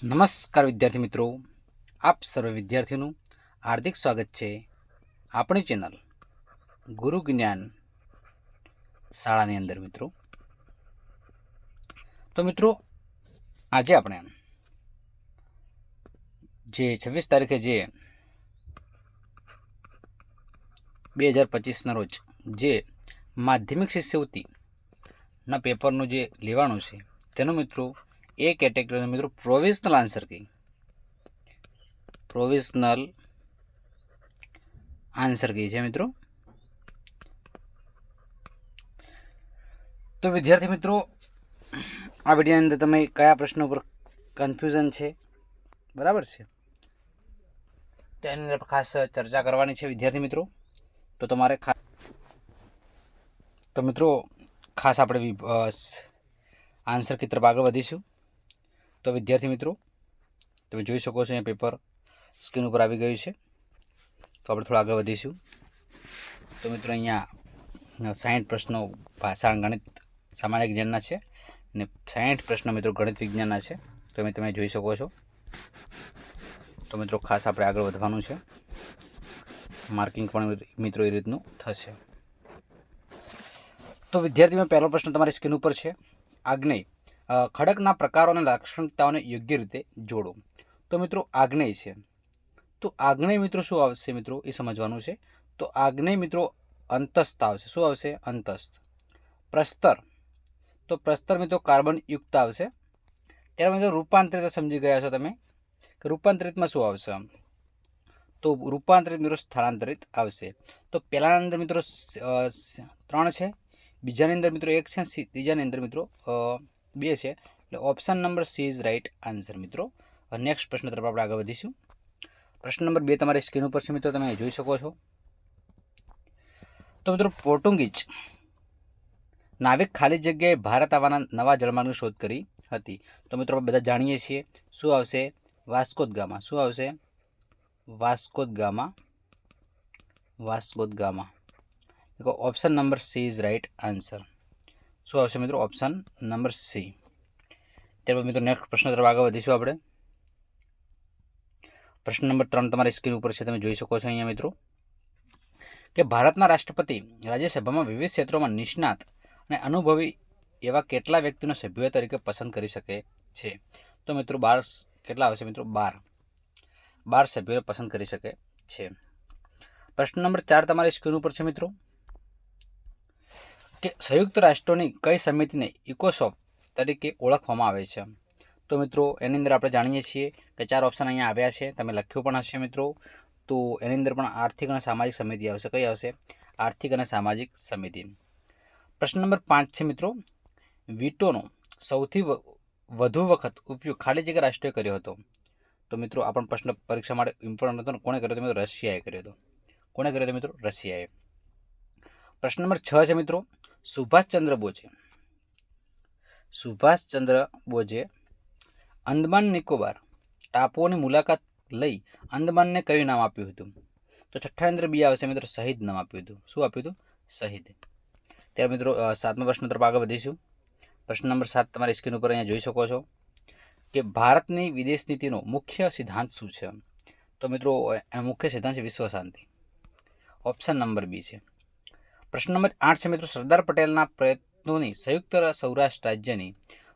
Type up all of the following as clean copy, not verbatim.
નમસ્કાર વિદ્યાર્થી મિત્રો, આપ સર્વ વિદ્યાર્થીઓનું હાર્દિક સ્વાગત છે આપણી ચેનલ ગુરુ જ્ઞાન શાળાની અંદર. મિત્રો તો મિત્રો આજે આપણે જે 26 તારીખે જે 2025ના રોજ જે માધ્યમિક શિષ્યવૃત્તિના પેપરનું જે લેવાનું છે તેનું મિત્રો એ કેટેગરીનો મિત્રો પ્રોવિઝનલ આન્સર કી છે મિત્રો. તો વિદ્યાર્થી મિત્રો, આ વિડીયોની અંદર તમે કયા પ્રશ્નો પર કન્ફ્યુઝન છે, બરાબર છે, તેની અંદર ખાસ ચર્ચા કરવાની છે વિદ્યાર્થી મિત્રો. તો તમારે ખાસ આપણે આન્સર કી તરફ આગળ વધીશું. તો વિદ્યાર્થી મિત્રો, તમે જોઈ શકો છો અહીંયા પેપર સ્ક્રીન ઉપર આવી ગયું છે. તો આપણે થોડા આગળ વધીશું. તો મિત્રો અહીંયા 60 પ્રશ્નો ભાષા ગણિત સામાન્ય જ્ઞાનના છે અને 60 પ્રશ્નો મિત્રો ગણિત વિજ્ઞાનના છે. તો તમે જોઈ શકો છો. તો મિત્રો ખાસ આપણે આગળ વધવાનું છે. માર્કિંગ પણ મિત્રો એ રીતનું થશે. તો વિદ્યાર્થીઓ, પહેલો પ્રશ્ન તમારી સ્ક્રીન ઉપર છે. આગ્નેય ખડકના પ્રકારો અને લાક્ષણિકતાઓને યોગ્ય રીતે જોડો. તો મિત્રો આગ્નેય છે, તો આગ્નેય મિત્રો શું આવશે મિત્રો એ સમજવાનું છે. તો આગ્નેય મિત્રો અંતસ્થ આવશે. શું આવશે? અંતસ્થ. પ્રસ્તર, તો પ્રસ્તર મિત્રો કાર્બન યુક્ત આવશે. ત્યારે મિત્રો રૂપાંતરિત સમજી ગયા છો તમે કે રૂપાંતરિતમાં શું આવશે? તો રૂપાંતરિત મિત્રો સ્થળાંતરિત આવશે. તો પહેલાના અંદર મિત્રો 3 છે, બીજાની અંદર મિત્રો 1 છે, ત્રીજાની અંદર મિત્રો 2 છે. એટલે option number C is right answer મિત્રો. નેક્સ્ટ પ્રશ્ન તરફ આપણે આગળ વધીશું. પ્રશ્ન નંબર 2 તમારી સ્ક્રીન ઉપર છે મિત્રો, તમે જોઈ શકો છો. તો મિત્રો પોર્ટુગીઝ નાવિક ખાલી જગ્યાએ ભારત આવવાના નવા જળમાર્ગની શોધ કરી હતી. તો મિત્રો આપણે બધા જાણીએ છીએ શું આવશે? Vasco da Gama. શું આવશે? Vasco da Gama. Option number C is right answer. શું આવશે મિત્રો? Option number C. ત્યારબાદ મિત્રો નેક્સ્ટ પ્રશ્ન તરફ આગળ વધીશું આપણે. પ્રશ્ન નંબર 3 તમારી સ્ક્રીન ઉપર છે, તમે જોઈ શકો છો અહીંયા મિત્રો કે ભારતના રાષ્ટ્રપતિ રાજ્યસભામાં વિવિધ ક્ષેત્રોમાં નિષ્ણાત અને અનુભવી એવા કેટલા વ્યક્તિનો સભ્ય તરીકે પસંદ કરી શકે છે? તો મિત્રો 12 કેટલા આવશે મિત્રો? 12 સભ્યોને પસંદ કરી શકે છે. પ્રશ્ન નંબર 4 તમારી સ્ક્રીન ઉપર છે મિત્રો કે સંયુક્ત રાષ્ટ્રોની કઈ સમિતિને ઇકોસોક તરીકે ઓળખવામાં આવે છે? તો મિત્રો એની અંદર આપણે જાણીએ છીએ કે 4 ઓપ્શન અહીંયા આવ્યા છે, તમે લખ્યું પણ હશે મિત્રો. તો એની અંદર પણ આર્થિક અને સામાજિક સમિતિ આવશે. કઈ આવશે? આર્થિક અને સામાજિક સમિતિ. પ્રશ્ન નંબર 5 છે મિત્રો, વીટોનો સૌથી વધુ વખત ઉપયોગ ખાલી જગ્યા રાષ્ટ્રોએ કર્યો હતો. તો મિત્રો આ પણ પ્રશ્ન પરીક્ષા માટે ઇમ્પોર્ટન્ટ હતો. કોણે કર્યો હતો મિત્રો? રશિયાએ કર્યો હતો. કોણે કર્યો હતો મિત્રો? રશિયાએ. પ્રશ્ન નંબર 6 છે મિત્રો, સુભાષચંદ્ર બોઝે અંદમાન નિકોબાર ટાપુઓની મુલાકાત લઈ અંદમાનને કયું નામ આપ્યું હતું? તો છઠ્ઠાની અંદર બી આવશે મિત્રો, શહીદ નામ આપ્યું હતું. શું આપ્યું હતું? શહીદ. ત્યારે મિત્રો 7મા પ્રશ્ન તરફ આગળ વધીશું. પ્રશ્ન નંબર 7 તમારી સ્ક્રીન ઉપર અહીંયા જોઈ શકો છો કે ભારતની વિદેશ નીતિનો મુખ્ય સિદ્ધાંત શું છે? તો મિત્રો એનો મુખ્ય સિદ્ધાંત છે વિશ્વ શાંતિ. ઓપ્શન નંબર બી છે. પ્રશ્ન નંબર 8 છે મિત્રો, સરદાર પટેલના પ્રયત્નોની સંયુક્ત સૌરાષ્ટ્ર રાજ્યની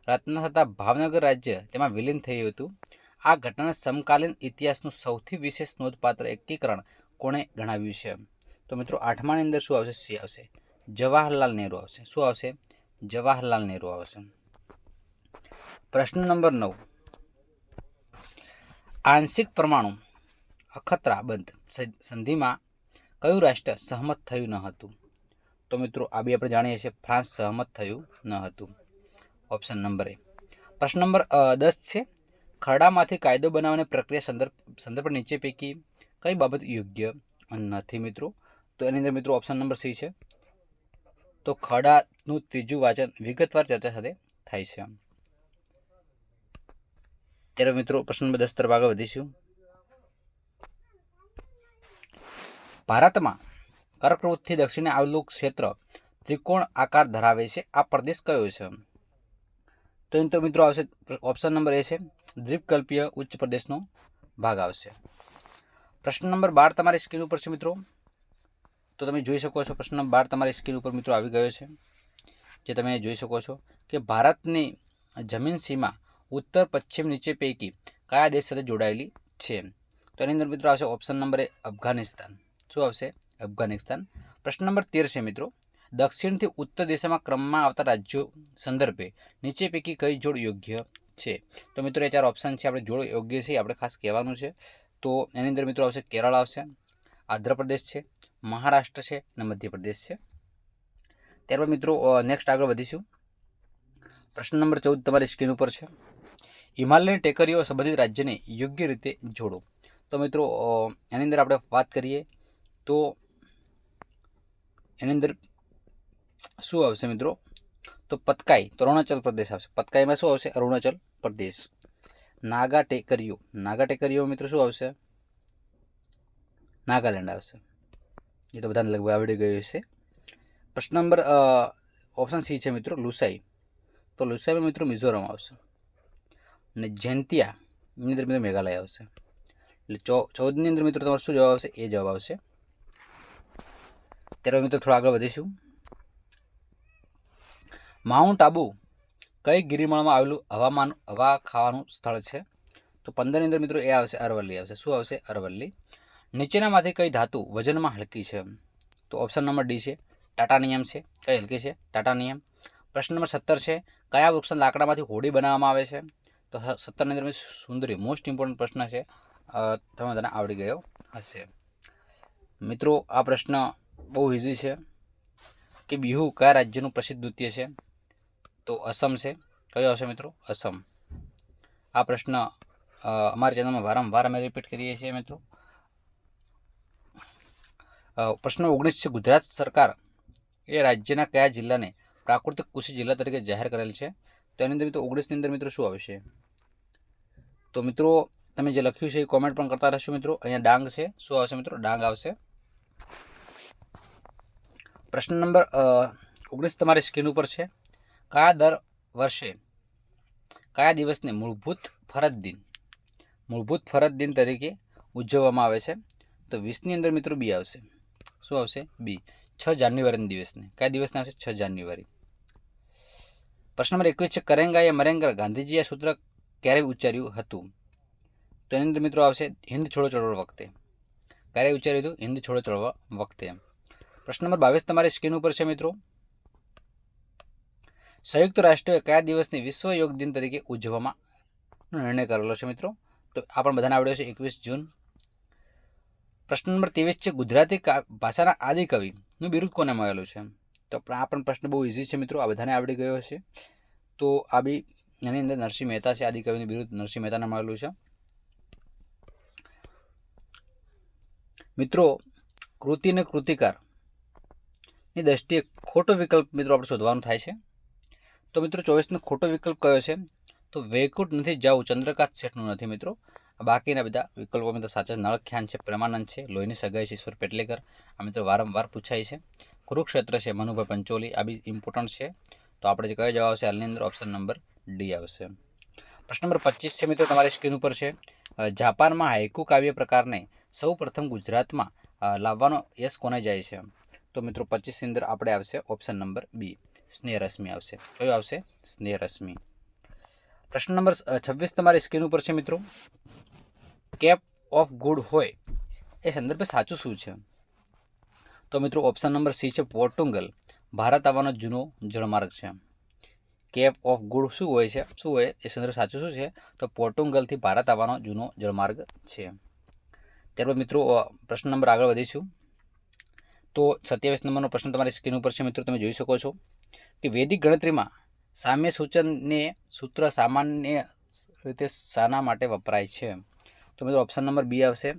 રચના થતાં ભાવનગર રાજ્ય તેમાં વિલીન થયું હતું. આ ઘટનાના સમકાલીન ઇતિહાસનું સૌથી વિશેષ નોંધપાત્ર એકીકરણ કોણે ગણાવ્યું છે? તો મિત્રો 8માની અંદર શું આવશે? સી આવશે, જવાહરલાલ નહેરુ આવશે. શું આવશે? જવાહરલાલ નહેરુ આવશે. પ્રશ્ન નંબર 9, આંશિક પરમાણુ અખતરાબંધ સંધિમાં કયું રાષ્ટ્ર સહમત થયું ન હતું? તો મિત્રો આ બી આપણે જાણીએ છીએ, ફ્રાન્સ સહમત થયું ન હતું. ઓપ્શન નંબર એ. પ્રશ્ન નંબર 10 છે, ખરડામાંથી કાયદો બનાવવાની પ્રક્રિયા સંદર્ભ નીચે પૈકી કઈ બાબત યોગ્ય નથી મિત્રો? તો એની અંદર મિત્રો ઓપ્શન નંબર સી છે. તો ખરડાનું ત્રીજું વાંચન વિગતવાર ચર્ચા સાથે થાય છે. ત્યારે મિત્રો પ્રશ્ન નંબર 10 તરફ આગળ વધીશું. ભારતમાં કર્કવૃતથી દક્ષિણે આવેલું ક્ષેત્ર ત્રિકોણ આકાર ધરાવે છે. આ પ્રદેશ કયો છે? તો મિત્રો આવશે ઓપ્શન નંબર એ છે, દ્વીપકલ્પીય ઉચ્ચ પ્રદેશનો ભાગ આવશે. પ્રશ્ન નંબર 12 તમારી સ્ક્રીન ઉપર છે મિત્રો. તો તમે જોઈ શકો છો પ્રશ્ન નંબર 12 તમારી સ્ક્રીન ઉપર મિત્રો આવી ગયો છે, જે તમે જોઈ શકો છો કે ભારતની જમીન સીમા ઉત્તર પશ્ચિમ નીચે પૈકી કયા દેશ સાથે જોડાયેલી છે? તો એની અંદર મિત્રો આવશે ઓપ્શન નંબર એ અફઘાનિસ્તાન. શું આવશે? અફઘાનિસ્તાન. પ્રશ્ન નંબર 13 છે મિત્રો. દક્ષિણથી ઉત્તર દિશામાં ક્રમમાં આવતા રાજ્યો સંદર્ભે નીચે પૈકી કઈ જોડ યોગ્ય છે? તો મિત્રો એ 4 ઓપ્શન છે, આપણે જોડ યોગ્ય છે આપણે ખાસ કહેવાનું છે. તો એની અંદર મિત્રો આવશે કેરળ આવશે, આંધ્રપ્રદેશ છે, મહારાષ્ટ્ર છે અને મધ્યપ્રદેશ છે. ત્યારબાદ મિત્રો નેક્સ્ટ આગળ વધીશું. પ્રશ્ન નંબર 14 તમારી સ્ક્રીન ઉપર છે. હિમાલયની ટેકરીઓ સંબંધિત રાજ્યને યોગ્ય રીતે જોડો. તો મિત્રો એની અંદર આપણે વાત કરીએ તો એની અંદર શું આવશે મિત્રો? તો પતકાઈ, તો અરુણાચલ પ્રદેશ આવશે. પતકાઈમાં શું આવશે? અરુણાચલ પ્રદેશ. નાગા ટેકરીઓ મિત્રો શું આવશે? નાગાલેન્ડ આવશે. એ તો બધાને લગભગ આવડી ગયું હશે. પ્રશ્ન નંબર ઓપ્શન સી છે મિત્રો લુસાઈ. તો લુસાઈમાં મિત્રો મિઝોરમ આવશે. અને જેન્તિયા એની અંદર મિત્રો મેઘાલય આવશે. એટલે 14ની અંદર મિત્રો તમારો શું જવાબ આવશે? એ જવાબ આવશે. ત્યારે મિત્રો થોડા આગળ વધીશું. માઉન્ટ આબુ કઈ ગિરિમાળામાં આવેલું હવા ખાવાનું સ્થળ છે? તો 15ની અંદર મિત્રો એ આવશે અરવલ્લી આવશે. શું આવશે? અરવલ્લી. નીચેનામાંથી કઈ ધાતુ વજનમાં હલકી છે? તો ઓપ્શન નંબર ડી છે ટાટાનિયમ છે. કઈ હલકી છે? ટાટાનિયમ. પ્રશ્ન નંબર 17 છે. કયા વૃક્ષના લાકડામાંથી હોડી બનાવવામાં આવે છે? તો 17ની અંદર સુંદરી મોસ્ટ ઇમ્પોર્ટન્ટ પ્રશ્ન છે, તમે તને આવડી ગયો હશે. મિત્રો આ પ્રશ્ન બહુ ઇઝી છે કે બિહુ કયા રાજ્યનું પ્રસિદ્ધ નૃત્ય છે? તો અસમ છે. કયો આવશે મિત્રો? અસમ. આ પ્રશ્ન અમારી ચેનલમાં વારંવાર અમે રિપીટ કરીએ છીએ મિત્રો. પ્રશ્ન 19 છે. ગુજરાત સરકાર એ રાજ્યના કયા જિલ્લાને પ્રાકૃતિક કૃષિ જિલ્લા તરીકે જાહેર કરેલ છે? તો એની અંદર મિત્રો 19ની અંદર મિત્રો શું આવશે? તો મિત્રો તમે જે લખ્યું છે એ કોમેન્ટ પણ કરતા રહેશો મિત્રો. અહીંયા ડાંગ છે. શું આવશે મિત્રો? ડાંગ આવશે. પ્રશ્ન નંબર 19 તમારી સ્ક્રીન ઉપર છે. કયા દર વર્ષે કયા દિવસને મૂળભૂત ફરજ દિન તરીકે ઉજવવામાં આવે છે? તો 20ની અંદર મિત્રો બી આવશે. શું આવશે? બી. 6 જાન્યુઆરીના દિવસને. કયા દિવસને આવશે? 6 જાન્યુઆરી. પ્રશ્ન નંબર 21 છે. કરેંગા યા મરેંગા ગાંધીજીએ આ સૂત્ર ક્યારે ઉચ્ચાર્યું હતું? તો એની અંદર મિત્રો આવશે હિન્દ છોડો ચળવળ વખતે. ક્યારે ઉચ્ચાર્યું હતું? હિન્દ છોડો ચળવળ વખતે. પ્રશ્ન નંબર 22 તમારી સ્ક્રીન ઉપર છે મિત્રો. સંયુક્ત રાષ્ટ્રોએ કયા દિવસને વિશ્વ યોગ દિન તરીકે ઉજવવામાં નિર્ણય કરેલો છે મિત્રો? તો આ પણ બધાને આવડ્યો છે 21 જૂન. પ્રશ્ન નંબર 23 છે. ગુજરાતી ભાષાના આદિકવિનું બિરુદ કોને મળેલું છે? તો આ પણ પ્રશ્ન બહુ ઇઝી છે મિત્રો, આ બધાને આવડી ગયો હશે. તો આ બી એની અંદર નરસિંહ મહેતા છે. આદિકવિનું બિરુદ નરસિંહ મહેતાને મળેલું છે. મિત્રો કૃતિ અને કૃતિકારની દ્રષ્ટિએ ખોટો વિકલ્પ મિત્રો આપણે શોધવાનું થાય છે. તો મિત્રો 24નો ખોટો વિકલ્પ કયો છે? તો વૈકુંઠ નથી જાવું ચંદ્રકાંત શેઠનું નથી મિત્રો. બાકીના બધા વિકલ્પો મિત્રો સાચા. નળખ્યાન છે, પ્રેમાનંદ છે, લોહીની સગાઈ છે, ઈશ્વર પેટલેકર. આ મિત્રો વારંવાર પૂછાય છે. કુરુક્ષેત્ર છે, મનુભાઈ પંચોલી. આ બી ઇમ્પોર્ટન્ટ છે. તો આપણે જે કયો જવાબ આવશે હાલની અંદર? ઓપ્શન નંબર ડી આવશે. પ્રશ્ન નંબર 25 છે મિત્રો તમારી સ્ક્રીન ઉપર છે. જાપાનમાં હાઇકુ કાવ્ય પ્રકારને સૌ પ્રથમ ગુજરાતમાં લાવવાનો યશ કોને જાય છે? તો મિત્રો 25ની અંદર આપણે આવશે ઓપ્શન નંબર બી સ્નેહરશ્મિ આવશે. કયો આવશે? સ્નેહરશ્મિ. પ્રશ્ન નંબર 26 તમારી સ્ક્રીન ઉપર છે મિત્રો. કેપ ઓફ ગુડ હોય એ સંદર્ભે સાચું શું છે? તો મિત્રો ઓપ્શન નંબર સી છે પોર્ટુગલ ભારત આવવાનો જૂનો જળમાર્ગ છે. કેપ ઓફ ગુડ શું હોય છે? શું હોય એ સંદર્ભે સાચું શું છે? તો પોર્ટુગલથી ભારત આવવાનો જૂનો જળમાર્ગ છે. ત્યારબાદ મિત્રો પ્રશ્ન નંબર આગળ વધીશું. તો 27 નંબરનો પ્રશ્ન તમારી સ્ક્રીન ઉપર છે મિત્રો. તમે જોઈ શકો છો કે વૈદિક ગણતરીમાં સામ્ય સૂચનને સૂત્ર સામાન્ય રીતે શાના માટે વપરાય છે? તો મિત્રો ઓપ્શન નંબર બી આવશે.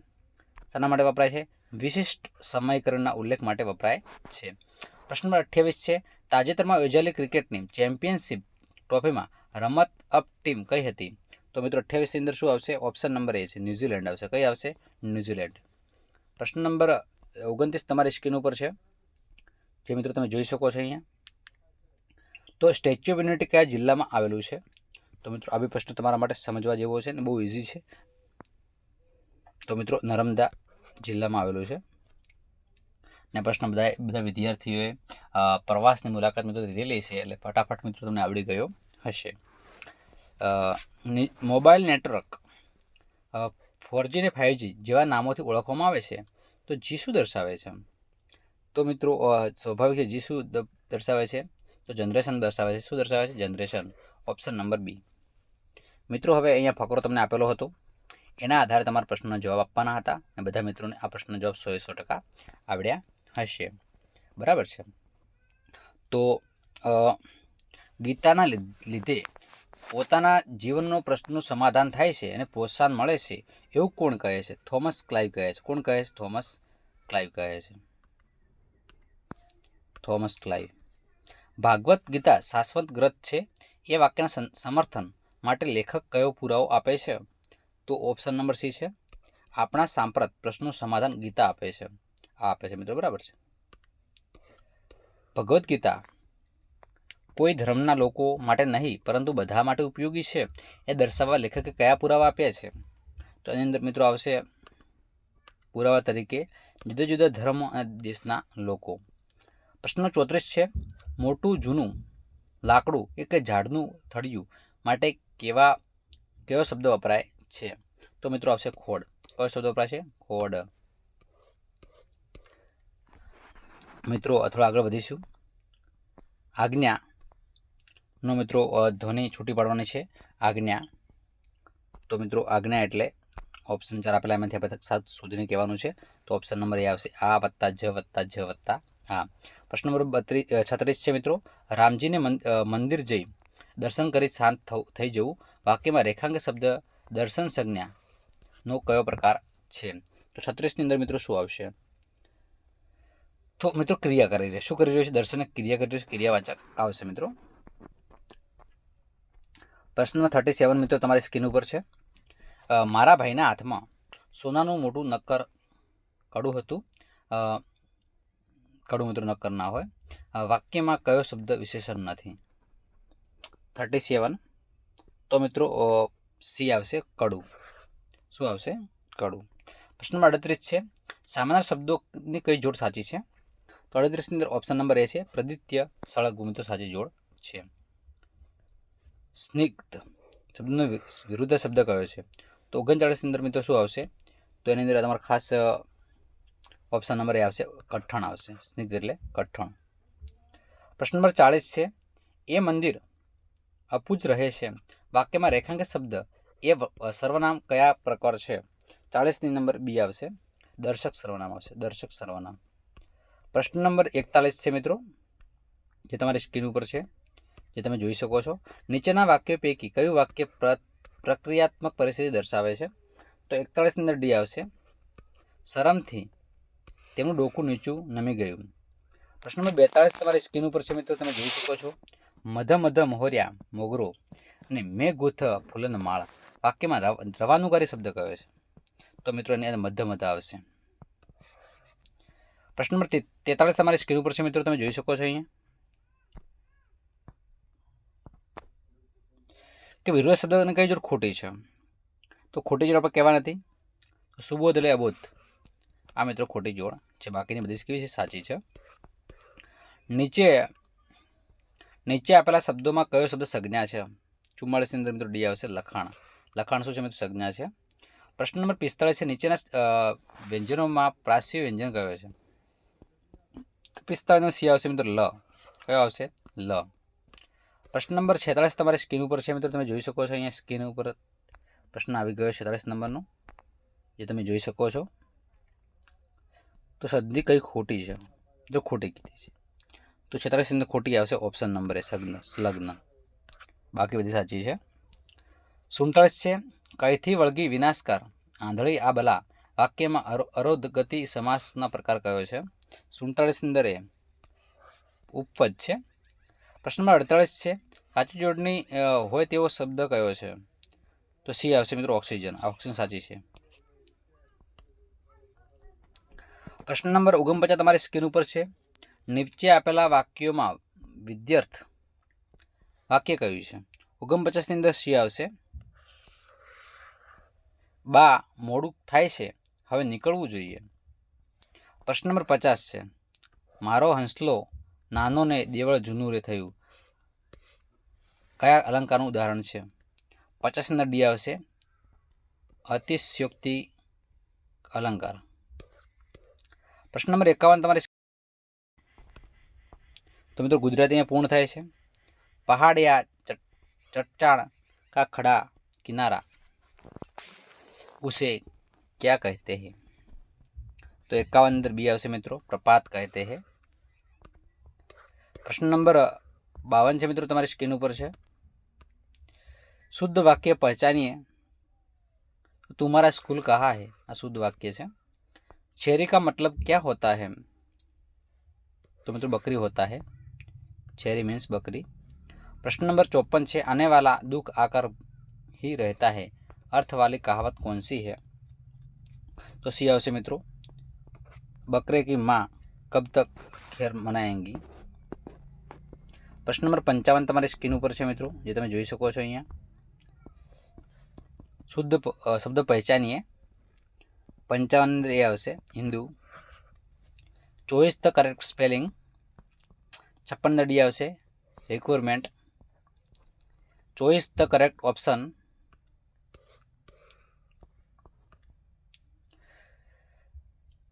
શાના માટે વપરાય છે? વિશિષ્ટ સમીકરણના ઉલ્લેખ માટે વપરાય છે. પ્રશ્ન નંબર 28 છે. તાજેતરમાં યોજાયેલી ક્રિકેટની ચેમ્પિયનશિપ ટ્રોફીમાં રમત અપ ટીમ કઈ હતી? તો મિત્રો 28ની અંદર શું આવશે? ઓપ્શન નંબર એ છે ન્યૂઝીલેન્ડ આવશે. કઈ આવશે? ન્યૂઝીલેન્ડ. પ્રશ્ન નંબર 29 તમારી સ્ક્રીન ઉપર છે, જે મિત્રો તમે જોઈ શકો છો અહીંયા. તો સ્ટેચ્યુ ઓફ યુનિટી કયા જિલ્લામાં આવેલું છે? તો મિત્રો આ બી પ્રશ્ન તમારા માટે સમજવા જેવો છે ને બહુ ઇઝી છે. તો મિત્રો નર્મદા જિલ્લામાં આવેલું છે ને પ્રશ્ન બધા વિદ્યાર્થીઓએ પ્રવાસની મુલાકાત મિત્રો લીધેલી છે એટલે ફટાફટ મિત્રો તમને આવડી ગયો હશે. મોબાઈલ નેટવર્ક 4G ને 5G જેવા નામોથી ઓળખવામાં આવે છે તો જી શું દર્શાવે છે? તો મિત્રો સ્વાભાવિક છે જી શું દર્શાવે છે? તો જનરેશન દર્શાવે છે. શું દર્શાવે છે? જનરેશન. Option number B. મિત્રો હવે અહીંયા ફકરો તમને આપેલો હતો, એના આધારે તમારા પ્રશ્નનો જવાબ આપવાના હતા અને બધા મિત્રોને આ પ્રશ્નનો જવાબ 100% આવડ્યા હશે. બરાબર છે. તો ગીતાના લીધે પોતાના જીવનનો પ્રશ્નનું સમાધાન થાય છે અને પ્રોત્સાહન મળે છે એવું કોણ કહે છે? થોમસ ક્લાઇવ કહે છે. કોણ કહે છે? થોમસ ક્લાઇવ કહે છે. Thomas Clive. ભાગવત ગીતા શાશ્વત ગ્રંથ છે એ વાક્યના સમર્થન માટે લેખક કયો પુરાવો આપે છે? તો ઓપ્શન નંબર સી છે. આપણા સાંપ્રત પ્રશ્નનું સમાધાન ગીતા આપે છે. આ આપે છે મિત્રો. બરાબર છે. ભગવદ્ ગીતા કોઈ ધર્મના લોકો માટે નહીં પરંતુ બધા માટે ઉપયોગી છે એ દર્શાવવા લેખકે કયા પુરાવા આપ્યા છે? તો એની અંદર મિત્રો આવશે પુરાવા તરીકે જુદા જુદા ધર્મો અને દેશના લોકો. પ્રશ્ન 34 છે. મોટું જૂનું લાકડું એક ઝાડનું થળિયું માટે કેવો શબ્દ વપરાય છે? તો મિત્રો આવશે ખોડ. કયો શબ્દ વપરાય છે? ખોડ. મિત્રો થોડા આગળ વધીશું. આજ્ઞાનો મિત્રો ધ્વનિ છૂટી પાડવાની છે. આજ્ઞા. તો મિત્રો આજ્ઞા એટલે ઓપ્શન 4 આપેલા એમાંથી આપણે 7 સુધીને કહેવાનું છે. તો ઓપ્શન નંબર એ આવશે આ વત્તા જ વત્તા જ વત્તા હા. પ્રશ્ન નંબર 36 છે મિત્રો. રામજીને મંદિર જઈ દર્શન કરી શાંત થઈ જવું વાક્યમાં રેખાંક શબ્દ દર્શન સંજ્ઞાનો કયો પ્રકાર છે? તો 36ની અંદર મિત્રો શું આવશે? તો મિત્રો ક્રિયા કરી રહ્યો. શું કરી રહ્યો છે? દર્શન ક્રિયા કરી રહ્યો છે. ક્રિયાવાચક આવશે મિત્રો. પ્રશ્ન નંબર 37 મિત્રો તમારી સ્ક્રીન ઉપર છે. મારા ભાઈના હાથમાં સોનાનું મોટું નક્કર કડું હતું. કડું મિત્રો નક્કર ના હોય. વાક્યમાં કયો શબ્દ વિશેષણ નથી? 37. તો મિત્રો સી આવશે કડું. શું આવશે? કડું. પ્રશ્ન નંબર 38 છે. સામાન્ય શબ્દોની કઈ જોડ સાચી છે? તો 38ની અંદર ઓપ્શન નંબર એ છે પ્રદિત્ય સળગવું મિત્રો સાચી જોડ છે. સ્નિગ્ધ શબ્દનો વિરુદ્ધ શબ્દ કયો છે? તો 39ની અંદર મિત્રો શું આવશે? તો એની અંદર તમારે ખાસ ઓપ્શન નંબર એ આવશે કઠણ આવશે. સ્નિગ્ધ એટલે કઠણ. પ્રશ્ન નંબર 40 છે. એ મંદિર અપૂજ રહે છે વાક્યમાં રેખાંક શબ્દ એ સર્વનામ કયા પ્રકાર છે? 40ની નંબર બી આવશે દર્શક સર્વનામ આવશે. દર્શક સર્વનામ. પ્રશ્ન નંબર 41 છે મિત્રો, જે તમારી સ્ક્રીન ઉપર છે, જે તમે જોઈ શકો છો. નીચેના વાક્યો પૈકી કયું વાક્ય પ્રક્રિયાત્મક પરિસ્થિતિ દર્શાવે છે? તો 41ની અંદર ડી આવશે શરમથી તેમનું ડોકું નીચું નમી ગયું. પ્રશ્ન નંબર 42 તમારી સ્ક્રીન ઉપર છે મિત્રો, તમે જોઈ શકો છો. મધ મધ મોહર્યા મોગરો અને મેં ગુથ ફૂલન માળ વાક્યમાં રવાનુકારી શબ્દ કયો છે? તો મિત્રો એની અંદર મધ મધ આવશે. પ્રશ્ન નંબર 43 તમારી સ્ક્રીન ઉપર છે મિત્રો, તમે જોઈ શકો છો અહીંયા કે વિરોધ શબ્દ કઈ જોડ ખોટી છે? તો ખોટી જોડ આપણે કહેવા નથી. સુબોધ એટલે અબોધ, આ મિત્રો ખોટી જોડ છે. બાકીની બધી કેવી છે? સાચી છે. નીચે આપેલા શબ્દોમાં કયો શબ્દ સંજ્ઞા છે? 44ની અંદર મિત્રો ડી આવશે લખાણ. લખાણ શું છે મિત્રો? સંજ્ઞા છે. પ્રશ્ન નંબર 45 છે. નીચેના વ્યંજનોમાં પ્રાશ્ય વ્યંજન કયો છે? 45 સી આવશે મિત્રો લ. કયો આવશે? લ. પ્રશ્ન નંબર 46 તમારી સ્ક્રીન ઉપર છે મિત્રો, તમે જોઈ શકો છો અહીંયા સ્ક્રીન ઉપર પ્રશ્ન આવી ગયો 46 નંબરનો, જે તમે જોઈ શકો છો. તો સંધિ કઈ ખોટી છે? જો ખોટી કીધી છે તો 46 અંદર ખોટી આવશે ઓપ્શન નંબર એ સંલગ્ન. બાકી બધી સાચી છે. 47 છે. કઈથી વળગી વિનાશકાર આંધળી આ બલા વાક્યમાં અરોધગતિ સમાસના પ્રકાર કયો છે? 47 અંદર એ ઉપપદ છે. પ્રશ્ન નંબર 48 છે. સાચી જોડણી હોય તેવો શબ્દ કયો છે? તો સી આવશે મિત્રો ઓક્સિજન. આ ઓક્સિજન સાચી છે. પ્રશ્ન નંબર 49 તમારી સ્ક્રીન ઉપર છે. નીચે આપેલા વાક્યોમાં વિદ્યાર્થ વાક્ય કયું છે? 49 ની અંદર સી આવશે, બા મોડું થાય છે, હવે નીકળવું જોઈએ. પ્રશ્ન નંબર 50 છે, મારો હંસલો નાનો ને દેવળ જૂનું રે થયું, કયા અલંકારનું ઉદાહરણ છે? 50 અંદર ડી આવશે, અતિશયોક્તિ અલંકાર. પ્રશ્ન નંબર 51 તમારે તો મિત્રો ગુજરાતીમાં પૂર્ણ થાય છે. પહાડ યા चट्टान का खड़ा किनारा उसे क्या कहते हैं? तो 51 अंदर बी आवશે મિત્રો, प्रपात कहते हैं. प्रश्न नंबर 52 છે મિત્રો, તમારી સ્ક્રીન ઉપર છે. शुद्ध वाक्य पहचानिए. तुम्हारा स्कूल कहाँ है? આ शुद्ध वाक्य છે. चेरी का मतलब क्या होता है? तो મિત્રો बकरी होता है. चेरी मीन्स बकरी. प्रश्न नंबर 54 છે, आने वाला दुख आकर ही रहता है, अर्थ वाली कहावत कौन सी है? तो सी आवશે મિત્રો, बकरे की माँ कब तक खैर मनाएंगी. प्रश्न नंबर 55 તમારી સ્ક્રીન ઉપર છે મિત્રો, જે તમે જોઈ શકો છો અહીંયા. શુદ્ધ શબ્દ પહેચાનીએ. 55 અંદર એ આવશે Hindu. Choice the correct spelling. 56 અંદર ડી આવશે requirement. Choice the correct option.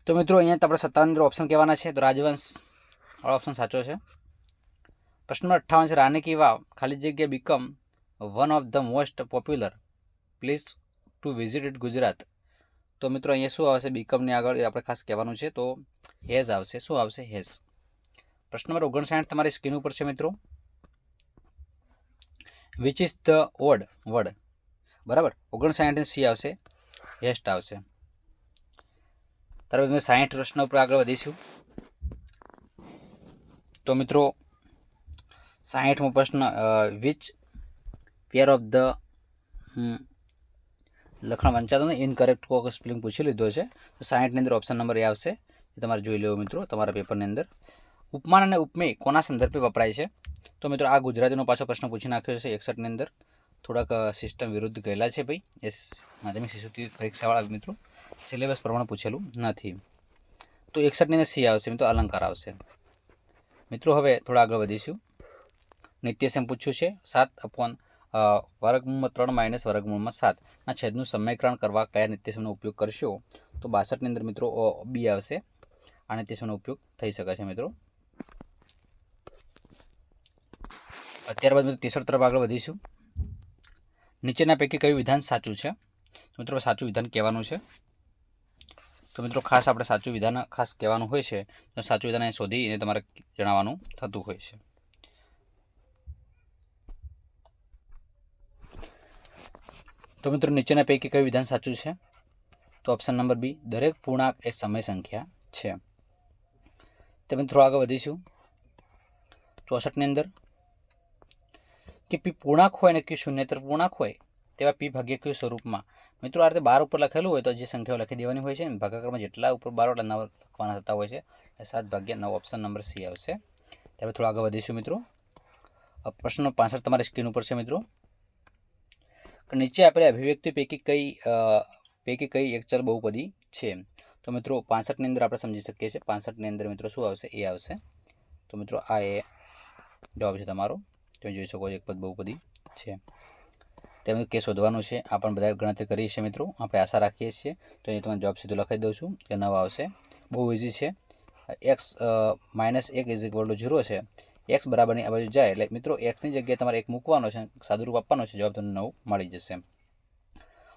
તો મિત્રો અહીંયા આપણે 57 અંદર ઓપ્શન કહેવાના છે, તો રાજવંશ વાળો ઓપ્શન સાચો છે. પ્રશ્ન નંબર 58 છે, રાની કી વાવ ખાલી જગ્યા become one of the most popular place to visit Gujarat. તો મિત્રો અહીંયા શું આવશે? બીકમની આગળ આપણે ખાસ કહેવાનું છે, તો હેઝ આવશે. શું આવશે? હેઝ. પ્રશ્ન નંબર 59 તમારી સ્ક્રીન ઉપર છે મિત્રો, which is the odd word. બરાબર, 59 સી આવશે, હેસ્ટ આવશે. ત્યારબાદ 60 પ્રશ્ન ઉપર આગળ વધીશું. તો મિત્રો 60મો પ્રશ્ન, વિચ પેર ઓફ ધ લખણ વંચાતું ને ઇનકરેક્ટ કોઈ સ્પેલિંગ પૂછી લીધો છે. તો 60ની અંદર ઓપ્શન નંબર એ આવશે, એ તમારે જોઈ લેવું મિત્રો તમારા પેપરની અંદર. ઉપમાન અને ઉપમેય કોના સંદર્ભે વપરાય છે? તો મિત્રો આ ગુજરાતીનો પાછો પ્રશ્ન પૂછી નાખ્યો છે 61ની અંદર. થોડાક સિસ્ટમ વિરુદ્ધ ગયેલા છે ભાઈ, એ માધ્યમિક શિષ્યવૃત્તિ પરીક્ષાવાળા મિત્રો, સિલેબસ પ્રમાણે પૂછેલું નથી. તો 61ની અંદર સી આવશે મિત્રો, અલંકાર આવશે. મિત્રો હવે થોડા આગળ વધીશું. નિત્યસેમ પૂછ્યું છે, 7/3 - વર્ગમૂળમાં 7 ના છેદનું સમીકરણ કરવા કયા નિત્યસમનો ઉપયોગ કરશો? તો 62ની અંદર મિત્રો બી આવશે. આ નિત્યસમનો ઉપયોગ થઈ શકે છે મિત્રો. ત્યારબાદ મિત્રો 63 તરફ આગળ વધીશું. નીચેના પૈકી કયું વિધાન સાચું છે? મિત્રો સાચું વિધાન કહેવાનું છે. તો મિત્રો ખાસ આપણે સાચું વિધાન ખાસ કહેવાનું હોય છે, તો સાચું વિધાન શોધીને તમારે જણાવવાનું થતું હોય છે. તો મિત્રો નીચેના પૈકી કયું વિધાન સાચું છે? તો ઓપ્શન નંબર બી, દરેક પૂર્ણાંક એ સમય સંખ્યા છે. તો મિત્રો આગળ વધીશું. 64ની અંદર કે પી પૂર્ણાંક હોય ને કે શૂન્યેતર પૂર્ણાંક હોય તેવા પી ભાગ્ય કયું સ્વરૂપમાં. મિત્રો આ રીતે 12 ઉપર લખેલું હોય તો જે સંખ્યાઓ લખી દેવાની હોય છે ને, ભાગાકારમાં જેટલા ઉપર 12 એટલા 9 લખવાના થતા હોય છે. 7/9 ઓપ્શન નંબર સી આવશે. ત્યારે થોડા આગળ વધીશું મિત્રો. પ્રશ્ન 65 તમારી સ્ક્રીન ઉપર છે મિત્રો. નીચે આપેલી અભિવ્યક્તિ પૈકી કઈ એક ચલ બહુપદી છે? તો મિત્રો 65ની અંદર આપણે સમજી શકીએ છીએ. 65ની અંદર મિત્રો શું આવશે? એ આવશે. તો મિત્રો આ એ જવાબ છે તમારો. તમે જોઈ શકો છો એક પદ બહુપદી છે. તેમ કે શોધવાનું છે, આ પણ બધા ગણતરી કરી છે મિત્રો, આપણે આશા રાખીએ છીએ. તો એ તમને જવાબ સીધો લખાઈ દઉં છું કે 9 આવશે. બહુ ઇઝી છે. x - 1 = 0 છે. x બરાબરની આ બાજુ જાય એટલે મિત્રો એક્સની જગ્યાએ તમારે 1 મૂકવાનો છે, સાદુરૂપ આપવાનું છે, જવાબ તમને 9 મળી જશે.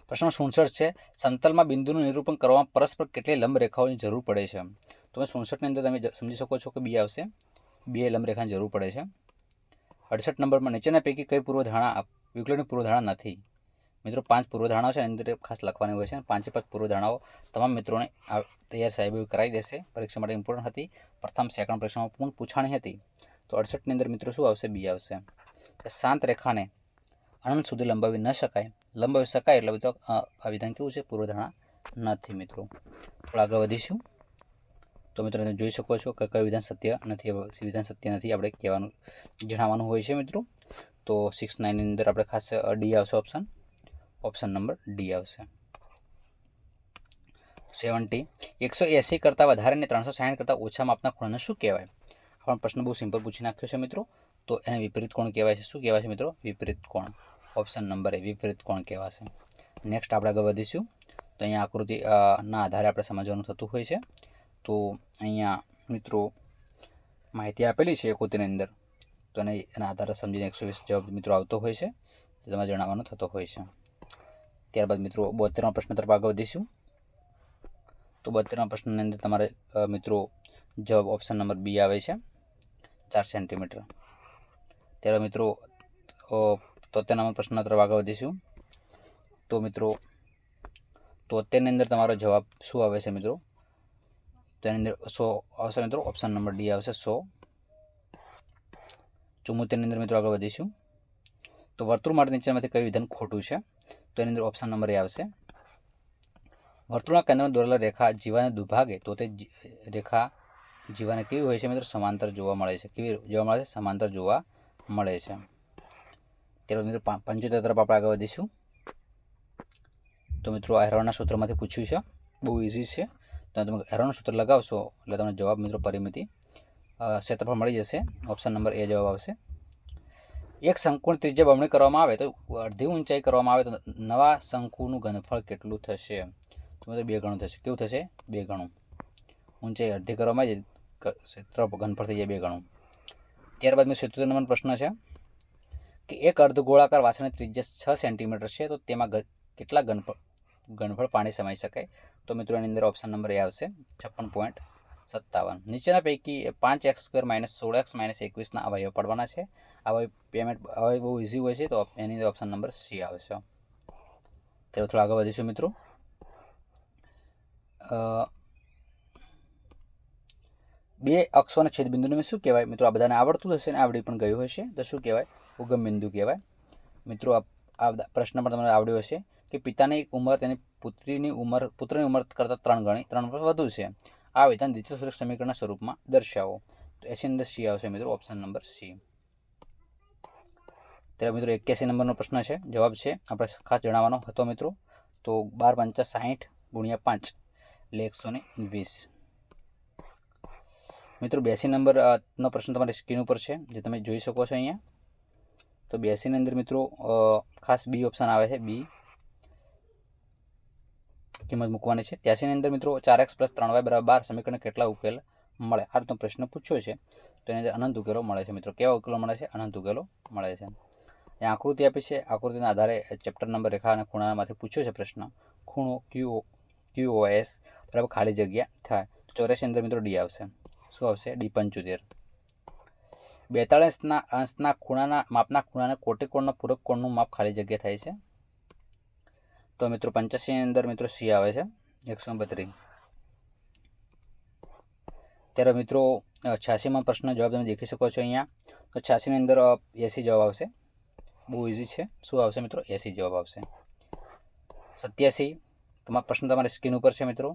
પ્રશ્ન 67 છે, સમતલમાં બિંદુનું નિરૂપણ કરવામાં પરસ્પર કેટલી લંબ રેખાઓની જરૂર પડે છે? તો 67ની અંદર તમે સમજી શકો છો કે બી આવશે, 2 લંબ રેખાની જરૂર પડે છે. 68 નંબરમાં નીચેના પૈકી કઈ પૂર્વધારણા યુક્લિડની પૂર્વધારણા નથી? મિત્રો 5 પૂર્વધારણાઓ છે, એની અંદર ખાસ લખવાની હોય છે. 5 પૂર્વધારણાઓ તમામ મિત્રોને તૈયાર સાહેબે કરાવી દેશે. પરીક્ષા માટે ઇમ્પોર્ટન્ટ હતી. પ્રથમ સેકન્ડ પરીક્ષામાં પણ પૂછાણી હતી. તો 68ની અંદર મિત્રો શું આવશે? બી આવશે. શાંત રેખાને અનંત સુધી લંબાવી ન શકાય, લંબાવી શકાય એટલે બધું આ વિધાન કેવું છે? પૂર્વધારણા નથી મિત્રો. થોડા આગળ વધીશું. તો મિત્રો તમે જોઈ શકો છો કે કયું વિધાન સત્ય નથી. વિધાન સત્ય નથી આપણે કહેવાનું જણાવવાનું હોય છે મિત્રો. તો તો 6 9 ની અંદર આપણે ખાસ ડી આવશે ઓપ્શન નંબર ડી આવશે. 70 180 કરતાં વધારે અને 360 કરતાં ઓછા માપના ખૂણાને શું કહેવાય? આપણો પ્રશ્ન બહુ સિમ્પલ પૂછી નાખ્યો છે મિત્રો. તો એને વિપરીત કોણ કહેવાય છે? શું કહેવાય છે મિત્રો? વિપરીત કોણ. ઓપ્શન નંબર એ વિપરીત કોણ કહેવાશે. નેક્સ્ટ આપણે આગળ વધીશું. તો અહીંયા આકૃતિ ના આધારે આપણે સમજવાનું થતું હોય છે. તો અહીંયા મિત્રો માહિતી આપેલી છે આકૃતિની અંદર, તો એના આધારે સમજીને 120 જવાબ મિત્રો આવતો હોય છે, તે તમારે જણાવવાનો થતો હોય છે. ત્યારબાદ મિત્રો 72મા પ્રશ્ન તરફ આગળ વધીશું. તો 72મા પ્રશ્નની અંદર તમારે મિત્રો જવાબ ઓપ્શન નંબર બી આવે છે, 4 સેન્ટીમીટર. ત્યારબાદ મિત્રો 73મા પ્રશ્ન તરફ આગળ વધીશું. તો મિત્રો 73ની અંદર તમારો જવાબ શું આવે છે મિત્રો? તો એની અંદર 100 આવશે મિત્રો, ઓપ્શન નંબર ડી આવશે 100. 74ની અંદર મિત્રો આગળ વધીશું. તો વર્તુળ માટે નીચેનામાંથી કયું વિધાન ખોટું છે? તો એની અંદર ઓપ્શન નંબર એ આવશે. વર્તુળના કેન્દ્રમાં દોરેલા રેખા જીવાને દુભાગે તો તે રેખા જીવાને કેવી હોય છે મિત્રો? સમાંતર જોવા મળે છે. કેવી જોવા મળે છે? સમાંતર જોવા મળે છે. ત્યારબાદ મિત્રો 75 તરફ આપણે આગળ વધીશું. તો મિત્રો આ હેરોનના સૂત્રમાંથી પૂછ્યું છે, બહુ ઇઝી છે. તો તમે હેરોનનું સૂત્ર લગાવશો એટલે તમને જવાબ મિત્રો પરિમિતિ ક્ષેત્રફળ મળી જશે. ઓપ્શન નંબર એ જવાબ આવશે. એક શંકુની ત્રિજ્યા બમણી કરવામાં આવે તો અડધી ઊંચાઈ કરવામાં આવે તો નવા શંકુનું ઘનફળ કેટલું થશે? તો મિત્રો 2 ગણું થશે. કેવું થશે? 2 ગણું. ઊંચાઈ અડધી કરવામાં આવે ક્ષેત્ર ઘનફળ થઈ જાય 2 ગણું. ત્યારબાદ મિત્રો 77 નંબરનો પ્રશ્ન છે કે એક અર્ધગોળાકાર વાસણની ત્રિજ્યા 6 સેન્ટીમીટર છે, તો તેમાં કેટલા ઘનફળ પાણી સમાઈ શકાય? તો મિત્રો એની અંદર ઓપ્શન નંબર એ આવશે 56.57. નીચેના પૈકી 5x² - 16x - 21ના અવયવ પડવાના છે. અવયવ બહુ ઇઝી હોય છે, તો એની અંદર ઓપ્શન નંબર સી આવશે. ત્યારે થોડા આગળ વધીશું મિત્રો. બે અક્ષોના છેદબિંદુને શું કહેવાય? મિત્રો આ બધાને આવડતું હશે ને આવડી પણ ગયું હશે, તો શું કહેવાય? ઉગમ બિંદુ કહેવાય. મિત્રો આ પ્રશ્ન પણ તમને આવડ્યો હશે કે પિતાની ઉંમર તેની પુત્રની ઉંમર કરતાં 3 ગણી 3 પર વધુ છે. આ વિધાન દ્વિતીય સુરેખ સમીકરણના સ્વરૂપમાં દર્શાવો. તો એની અંદર સી આવશે મિત્રો, ઓપ્શન નંબર સી. ત્યારે મિત્રો 81 નંબરનો પ્રશ્ન છે, જવાબ છે આપણે ખાસ જણાવવાનો હતો મિત્રો. તો 12 × 50 × 5 એટલે 120. મિત્રો 82 નંબરનો પ્રશ્ન તમારી સ્ક્રીન ઉપર છે, જે તમે જોઈ શકો છો અહીંયા. તો 82ની અંદર મિત્રો ખાસ બી ઓપ્શન આવે છે, બી કિંમત મૂકવાની છે. 83ની અંદર મિત્રો 4x + 3y = 12 સમીકરણ કેટલા ઉકેલ મળે? આ રીતનો પ્રશ્ન પૂછ્યો છે, તો એની અંદર અનંત ઉકેલો મળે છે મિત્રો. કેવા ઉકેલો મળે છે? અનંત ઉકેલો મળે છે. અહીંયા આકૃતિ આપી છે, આકૃતિના આધારે ચેપ્ટર નંબર રેખા અને ખૂણામાંથી પૂછ્યો છે પ્રશ્ન. ખૂણો QOS બરાબર ખાલી જગ્યા થાય. તો 84 અંદર મિત્રો ડી આવશે. શું આવશે? ડી 75. 42 અંશના માપના ખૂણાને કોટિકોણના પૂરક કોણનું માપ ખાલી જગ્યા થાય છે. તો મિત્રો 85ની અંદર મિત્રો સી આવે છે, 132. ત્યારે મિત્રો 86માં પ્રશ્ન જવાબ તમે દેખી શકો છો અહીંયા. તો 86ની અંદર 80 જવાબ આવશે. બહુ ઇઝી છે. શું આવશે મિત્રો? 80 જવાબ આવશે. 87 તમારો પ્રશ્ન તમારી સ્ક્રીન ઉપર છે મિત્રો.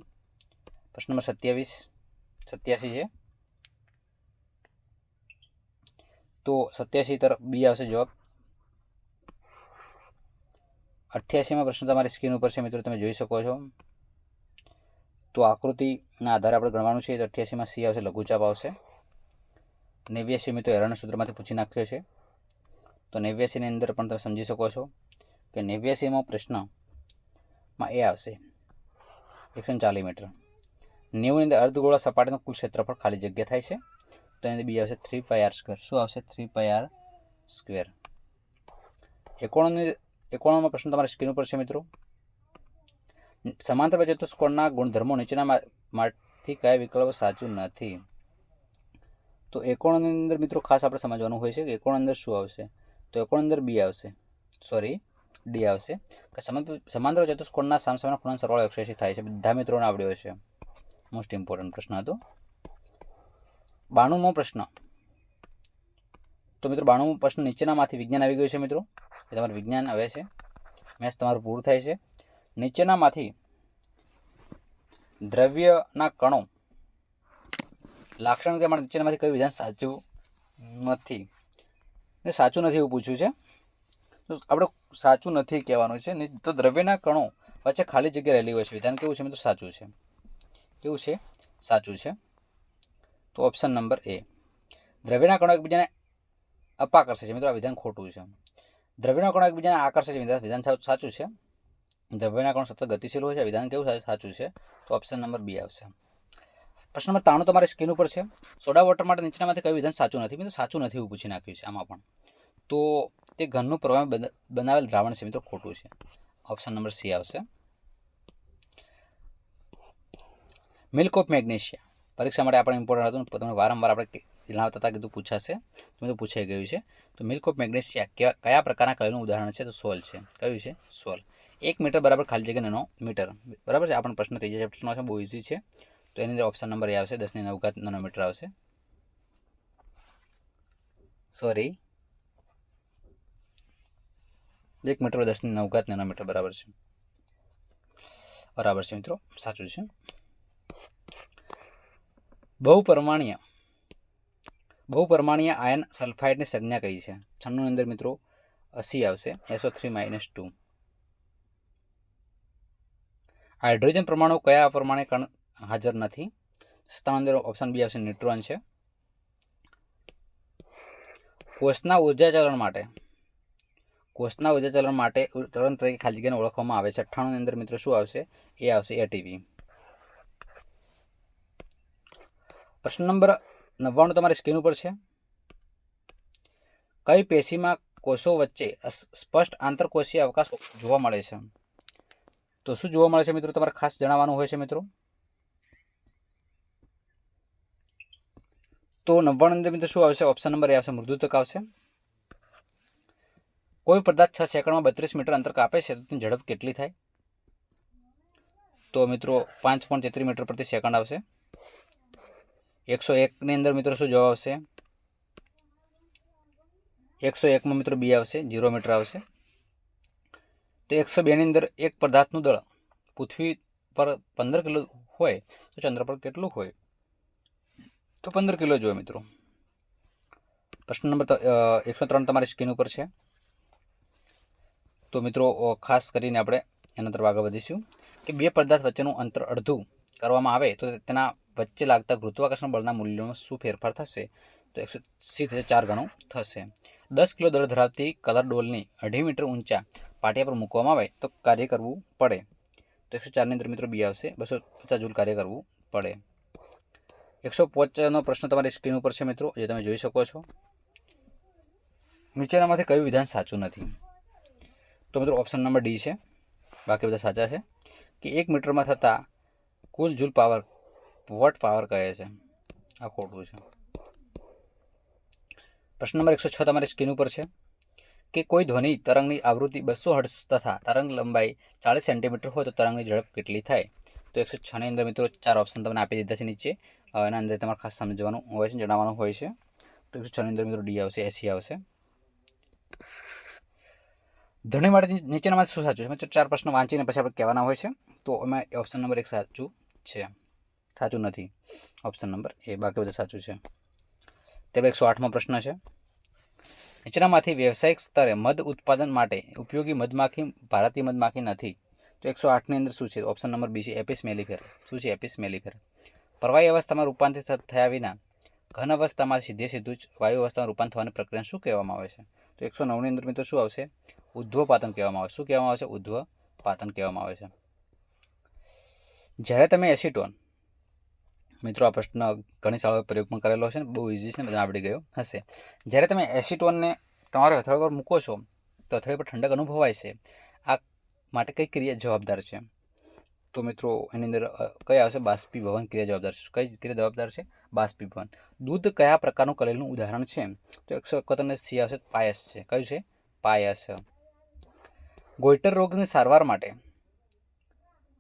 પ્રશ્ન નંબર 87 છે. તો 87 તરફ બી આવશે જવાબ. 88માં પ્રશ્ન તમારી સ્ક્રીન ઉપર છે મિત્રો, તમે જોઈ શકો છો. તો આકૃતિના આધારે આપણે ગણવાનું છે, તો 88માં સી આવશે, લઘુચાપ આવશે. 89 મિત્રો હેરોનના સૂત્રમાંથી પૂછી નાખ્યો છે. તો 89ની અંદર પણ તમે સમજી શકો છો કે 89માં પ્રશ્નમાં એ આવશે 140 મીટર. 90ની અંદર અર્ધગોળા સપાટીનું કુલ ક્ષેત્રફળ ખાલી જગ્યા થાય છે, તો એની અંદર બી આવશે 3πr². શું આવશે? 3πr². 91માં પ્રશ્ન તમારી સ્ક્રીન ઉપર છે મિત્રો. સમાંતર ચતુષ્કોણના ગુણધર્મો નીચેનામાંથી કયા વિકલ્પ સાચું નથી? તો 91ની અંદર મિત્રો ખાસ આપણે સમજવાનું હોય છે કે 91ની અંદર શું આવશે? તો 91ની અંદર બી આવશે, સોરી ડી આવશે. સમાંતર ચતુષ્કોણના સામસામેના ખૂણાનો સરવાળો 180 થાય છે. બધા મિત્રોને આવડ્યો છે. મોસ્ટ ઇમ્પોર્ટન્ટ પ્રશ્ન હતો. 92મો પ્રશ્ન. તો મિત્રો 92મો પ્રશ્ન નીચેનામાંથી વિજ્ઞાન આવી ગયું છે મિત્રો. એ તમારું વિજ્ઞાન આવે છે, મેથ્સ તમારું પૂરું થાય છે. નીચેનામાંથી દ્રવ્યના કણો લાક્ષણિકતા માટે નીચેનામાંથી કયું વિધાન સાચું નથી? સાચું નથી એવું પૂછ્યું છે. તો આપણે સાચું નથી કહેવાનું છે. તો દ્રવ્યના કણો વચ્ચે ખાલી જગ્યા રહેલી હોય છે. વિધાન કેવું છે મિત્રો? સાચું છે. કેવું છે? સાચું છે. તો ઓપ્શન નંબર એ. દ્રવ્યના કણો એકબીજાને અપાકર્ષે છે મિત્રો, આ વિધાન ખોટું છે. દ્રવ્યના કણો એકબીજાને આકર્ષે છે વિધાન સાચું છે. દ્રવ્યના કણો સતત ગતિશીલ હોય છે, વિધાન કેવું સાચું છે? તો ઓપ્શન નંબર બી આવશે. પ્રશ્ન નંબર 93 તમારી સ્ક્રીન ઉપર છે. સોડા વોટર માટે નીચેનામાંથી કયું વિધાન સાચું નથી? મિત્રો સાચું નથી એવું પૂછી નાખ્યું છે આમાં પણ. તો તે ઘનનું પ્રવાહ બનાવેલ દ્રાવણ છે મિત્રો, ખોટું છે. ઓપ્શન નંબર સી આવશે. મિલ્ક ઓફ મેગ્નેશિયા પરીક્ષા માટે આપણે ઇમ્પોર્ટન્ટ હતું, તમને વારંવાર આપણે જણાવતા હતા, કીધું પૂછાશે, તો પૂછાઈ ગયું છે. તો મિલ્ક ઓફ મેગ્નેશિયા કયા પ્રકારના કલરનું ઉદાહરણ છે? તો સોલ છે. કયું છે? સોલ. 1 મીટર બરાબર ખાલી જગ્યા નેનોમીટર, બરાબર છે. આપણને પ્રશ્ન ત્રીજા ચેપ્ટરનો છે, બહુ ઇઝી છે. તો એની અંદર ઓપ્શન નંબર એ આવશે, 10⁹ નેનોમીટર આવશે. સોરી, 1 મીટર 10⁹ નેનોમીટર બરાબર છે. બરાબર છે મિત્રો, સાચું છે. બહુપરમાણીય આયન સલ્ફાઇડની સંજ્ઞા કઈ છે? 96 ની અંદર મિત્રો સી આવશે, SO3-2. હાઇડ્રોજન પરમાણુ કયા અપરમાણિક કણ હાજર નથી? 97 અંદર ઓપ્શન બી આવશે, ન્યુટ્રોન છે. કોષના ઉર્જાચલણ માટે તરણ તરીકે ખાલી જગ્યાને ઓળખવામાં આવે છે. 98 ની અંદર મિત્રો શું આવશે? એ આવશે, એટીપી. પ્રશ્ન નંબર 99 તમારી સ્ક્રીન ઉપર છે. કઈ પેશીમાં કોષો વચ્ચે સ્પષ્ટ આંતરકોષીય અવકાશ જોવા મળે છે? તો શું જોવા મળે છે મિત્રો? તમારે ખાસ જણાવવાનું હોય છે મિત્રો. તો 99 અંદર મિત્રો શું આવશે? ઓપ્શન નંબર એ આવશે, મૃદુતક આવશે. કોઈ પદાર્થ 6 સેકન્ડમાં 32 મીટર અંતર કાપે છે તો તેની ઝડપ કેટલી થાય? તો મિત્રો 5.33 મીટર પ્રતિ સેકન્ડ આવશે. 101 ની અંદર મિત્રો શું જવાબ આવશે? 101 માં મિત્રો બી આવશે, 0 મીટર આવશે. તો 102 ની અંદર એક પદાર્થનું દળ પૃથ્વી પર 15 કિલો હોય તો ચંદ્ર પર કેટલું હોય? તો 15 કિલો જોઈએ મિત્રો. પ્રશ્ન નંબર 103 તમારી સ્ક્રીન ઉપર છે. તો મિત્રો ખાસ કરીને આપણે એના તરફ આગળ વધીશું કે બે પદાર્થ વચ્ચેનું અંતર અડધું કરવામાં આવે તો તેના વચ્ચે લાગતા ગુરુત્વાકર્ષણ બળના મૂલ્યોમાં શું ફેરફાર થશે? તો 180 ગણું થશે. 10 કિલો દળ ધરાવતી કલર ડોલની 2.5 મીટર ઊંચા પાટિયા પર મૂકવામાં આવે તો કાર્ય કરવું પડે? તો 104 ની અંદર મિત્રો બી આવશે, 250 જૂલ કાર્ય કરવું પડે. 105નો પ્રશ્ન તમારી સ્ક્રીન ઉપર છે મિત્રો, જે તમે જોઈ શકો છો. નીચેનામાંથી કયું વિધાન સાચું નથી? તો મિત્રો ઓપ્શન નંબર ડી છે, બાકી બધા સાચા છે. કે 1 મીટરમાં થતા કુલ જૂલ પાવર વોટ પાવર કહે છે, આ ખોટું છે. પ્રશ્ન નંબર 106 તમારી સ્ક્રીન ઉપર છે. કે કોઈ ધ્વનિ તરંગની આવૃત્તિ 200 હર્ટ્ઝ તથા તરંગ લંબાઈ 40 સેન્ટીમીટર હોય તો તરંગની ઝડપ કેટલી થાય? તો 106 ની અંદર મિત્રો 4 ઓપ્શન તમને આપી દીધા છે નીચે. એના અંદર તમારે ખાસ સમજવાનું હોય છે, જણાવવાનું હોય છે. તો 106 ની અંદર મિત્રો ડી આવશે, 80 આવશે. ધ્વનિ માટે નીચેનામાંથી શું સાચું છે? મિત્રો 4 પ્રશ્નો વાંચીને પછી આપણે કહેવાના હોય છે. તો એમાં ઓપ્શન નંબર 1 સાચું છે, સાચું નથી ઓપ્શન નંબર એ, બાકી બધું સાચું છે. ત્યારબાદ 108મો પ્રશ્ન છે. નીચેનામાંથી વ્યવસાયિક સ્તરે મધ ઉત્પાદન માટે ઉપયોગી મધમાખી ભારતીય મધમાખી નથી? તો 108 ની અંદર શું છે? ઓપ્શન નંબર બી છે, એપિસ મેલિફેર. શું છે? એપિસ મેલિફેર. પ્રવાહી અવસ્થામાં રૂપાંતરિત થયા વિના ઘન અવસ્થામાં સીધું જ વાયુ અવસ્થામાં રૂપાંતર થવાની પ્રક્રિયાને શું કહેવામાં આવે છે? તો 109 ની અંદર મિત્રો શું આવશે? ઉદ્ધવપાતન કહેવામાં આવે. શું કહેવામાં આવે છે? ઉદ્ધવપાતન કહેવામાં આવે છે. જ્યારે તમે એસિટોન, મિત્રો આ પ્રશ્ન ઘણી શાળાઓએ પ્રયોગમાં કરેલો છે ને, બહુ ઇઝી છે ને, બધા આવડી ગયો હશે. જ્યારે તમે એસિટોનને તમારા હથેળી પર મૂકો છો તો હથેળી પર ઠંડક અનુભવાય છે. આ માટે કઈ ક્રિયા જવાબદાર છે? તો મિત્રો એની અંદર કઈ આવશે? બાષ્પીભવન ક્રિયા જવાબદાર છે. કઈ ક્રિયા જવાબદાર છે? બાષ્પીભવન. દૂધ કયા પ્રકારનું કલેલનું ઉદાહરણ છે? તો 171 સી આવશે, પાયસ છે. કયું છે? પાયસ. ગોઈટર રોગની સારવાર માટે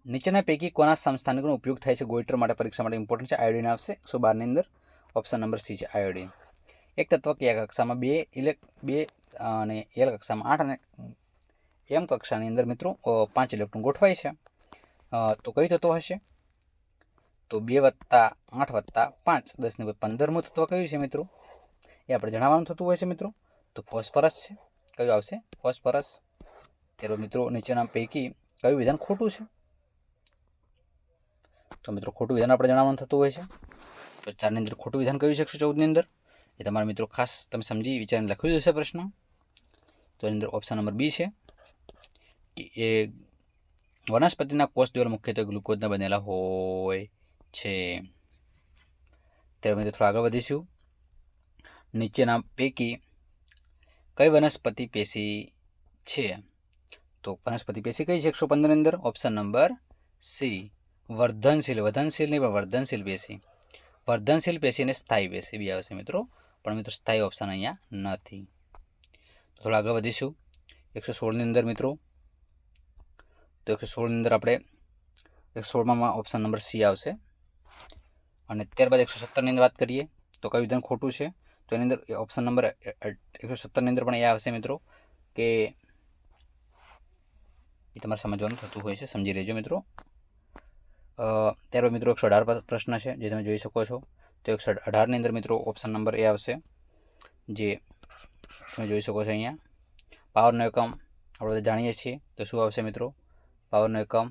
નીચેના પૈકી કોના સમસ્થાનિકનો ઉપયોગ થાય છે? ગોઈટર માટે પરીક્ષા માટે ઇમ્પોર્ટન્ટ છે. આયોડિન આવશે 112 ની અંદર, ઓપ્શન નંબર સી છે, આયોડિન. એક તત્વ કયા કક્ષામાં 2 અને એલ કક્ષામાં 8 અને એમ કક્ષાની અંદર મિત્રો 5 ઇલેક્ટ્રોન ગોઠવાય છે. તો કઈ તત્વ હશે? તો 2 + 8 + 5 10 ની 15મું તત્વ કયું છે મિત્રો? એ આપણે જણાવવાનું થતું હોય છે મિત્રો. તો ફોસ્ફરસ છે. કયું આવશે? ફોસ્ફરસ. ત્યારબાદ મિત્રો નીચેના પૈકી કયું વિધાન ખોટું છે? તો મિત્રો ખોટું વિધાન આપણે જણાવવાનું થતું હોય છે. તો 4ની અંદર ખોટું વિધાન કયું છે 114ની અંદર? એ તમારા મિત્રો ખાસ તમે સમજી વિચારીને લખ્યું જશે પ્રશ્ન. તો એની અંદર ઓપ્શન નંબર બી છે કે એ વનસ્પતિના કોષ દ્વારા મુખ્યત્વે ગ્લુકોઝના બનેલા હોય છે. ત્યારે મિત્રો થોડા આગળ વધીશું. નીચેના પૈકી કઈ વનસ્પતિ પેશી છે? તો વનસ્પતિ પેશી કઈ છે 115ની અંદર? ઓપ્શન નંબર સી, વર્ધનશીલ. વધનશીલ નહીં પણ વર્ધનશીલ પેશી. વર્ધનશીલ પેશી અને સ્થાયી પેશી બી આવશે મિત્રો, પણ મિત્રો સ્થાયી ઓપ્શન અહીંયા નથી. થોડા આગળ વધીશું. 116ની અંદર મિત્રો, તો 116ની અંદર આપણે 116માં ઓપ્શન નંબર સી આવશે. અને ત્યારબાદ 117ની અંદર વાત કરીએ તો કયું વિધાન ખોટું છે? તો એની અંદર ઓપ્શન નંબર 117ની અંદર પણ એ આવશે મિત્રો કે એ તમારે સમજવાનું થતું હોય છે, સમજી લેજો મિત્રો. ત્યારબાદ મિત્રો 118 પ્રશ્ન છે જે તમે જોઈ શકો છો. તો 118ની અંદર મિત્રો ઓપ્શન નંબર એ આવશે જે તમે જોઈ શકો છો અહીંયા. પાવરનો એકમ આપણે બધા જાણીએ છીએ, તો શું આવશે મિત્રો? પાવરનો એકમ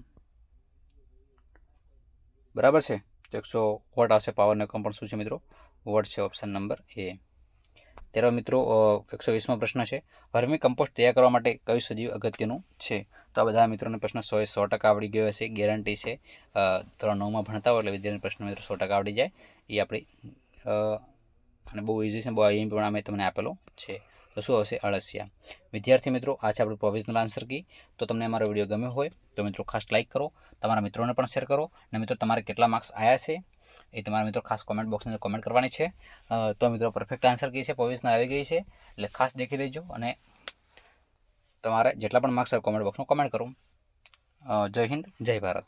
બરાબર છે. તો 100 વોટ આવશે. પાવરનો એકમ પણ શું છે મિત્રો? વોટ છે. ઓપ્શન નંબર એ. ત્યારબાદ મિત્રો 120મો પ્રશ્ન છે, વર્મી કમ્પોસ્ટ તૈયાર કરવા માટે કયું સજીવ અગત્યનું છે? તો આ બધા મિત્રોને પ્રશ્ન 100% આવડી ગયો હશે, ગેરંટી છે. ધોરણ 9માં ભણતા હોય એટલે વિદ્યાર્થી પ્રશ્ન મિત્રો 100% આવડી જાય એ આપણી અને બહુ ઇઝી છે, બહુ અહીં પણ અમે તમને આપેલો છે. તો શું આવશે? અળસિયા. વિદ્યાર્થી મિત્રો આ છે આપણું પ્રોવિઝનલ આન્સર કી. તો તમને અમારો વિડીયો ગમ્યો હોય તો મિત્રો ખાસ લાઇક કરો, તમારા મિત્રોને પણ શેર કરો. અને મિત્રો તમારે કેટલા માર્ક્સ આવ્યા છે એ તમારા મિત્રો ખાસ કોમેન્ટ બોક્સની અંદર કોમેન્ટ કરવાની છે. તો મિત્રો પરફેક્ટ આન્સર કી છે, પ્રોવિઝનલ આવી ગઈ છે એટલે ખાસ દેખી લેજો અને તમારે જેટલા પણ માર્ક્સ આવે કોમેન્ટ બોક્સમાં કોમેન્ટ કરો. જય હિન્દ, જય ભારત.